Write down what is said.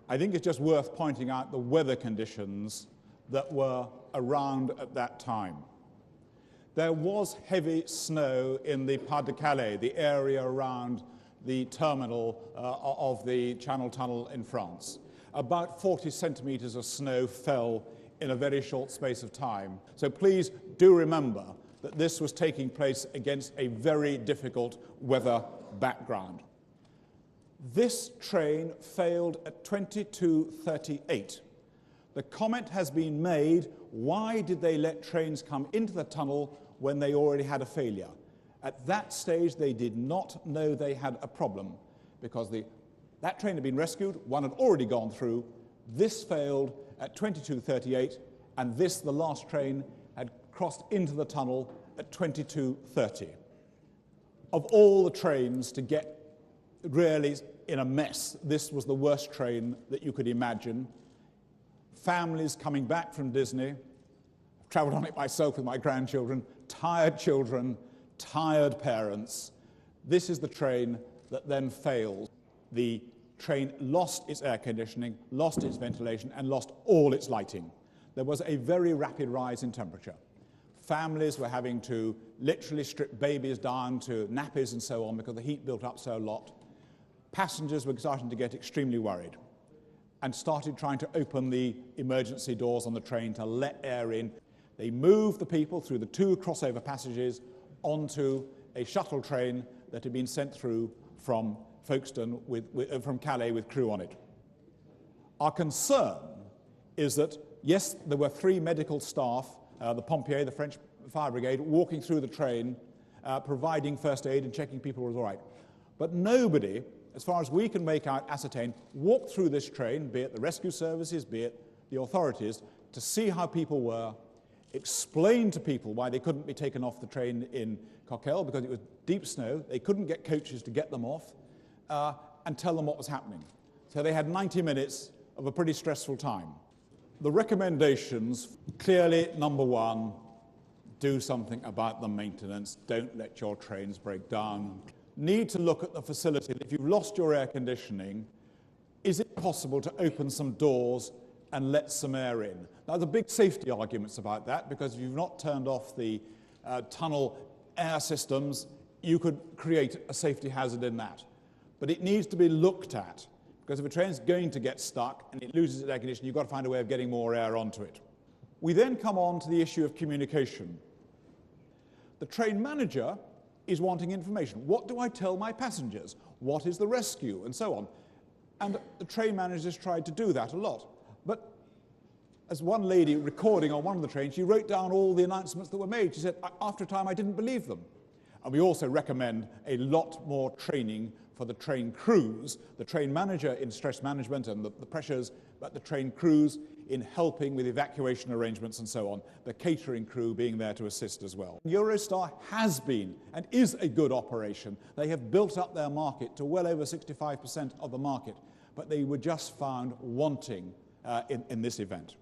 I think it's just worth pointing out the weather conditions that were around at that time. There was heavy snow in the Pas de Calais, the area around the terminal of the Channel Tunnel in France. About 40 centimetres of snow fell in a very short space of time. So please do remember that this was taking place against a very difficult weather background. This train failed at 22:38. The comment has been made, why did they let trains come into the tunnel when they already had a failure? At that stage, they did not know they had a problem because that train had been rescued, one had already gone through, this failed at 22:38, and this, the last train, had crossed into the tunnel at 22:30. Of all the trains to get really in a mess, this was the worst train that you could imagine. Families coming back from Disney, I've travelled on it myself with my grandchildren, children, tired parents. This is the train that then failed. The train lost its air conditioning, lost its ventilation, and lost all its lighting. There was a very rapid rise in temperature. Families were having to literally strip babies down to nappies and so on because the heat built up so a lot. Passengers were starting to get extremely worried and started trying to open the emergency doors on the train to let air in. They moved the people through the two crossover passages onto a shuttle train that had been sent through from Folkestone, from Calais, with crew on it. Our concern is that, yes, there were 3 medical staff, the pompiers, the French fire brigade, walking through the train, providing first aid and checking people were all right. But nobody, as far as we can ascertain, walked through this train, be it the rescue services, be it the authorities, to see how people were, explain to people why they couldn't be taken off the train in Coquelles because it was deep snow, they couldn't get coaches to get them off, and tell them what was happening. So they had 90 minutes of a pretty stressful time. The recommendations, clearly, number 1, do something about the maintenance. Don't let your trains break down. Need to look at the facility. If you've lost your air conditioning, is it possible to open some doors and let some air in? Now, there are big safety arguments about that, because if you've not turned off the tunnel air systems, you could create a safety hazard in that. But it needs to be looked at, because if a train's going to get stuck and it loses its air conditioning, you've got to find a way of getting more air onto it. We then come on to the issue of communication. The train manager is wanting information. What do I tell my passengers? What is the rescue? And so on. And the train managers tried to do that a lot. But as one lady recording on one of the trains, she wrote down all the announcements that were made. She said, after a time, I didn't believe them. And we also recommend a lot more training for the train crews, the train manager in stress management and the pressures, but the train crews in helping with evacuation arrangements and so on, the catering crew being there to assist as well. Eurostar has been and is a good operation. They have built up their market to well over 65% of the market, but they were just found wanting in this event.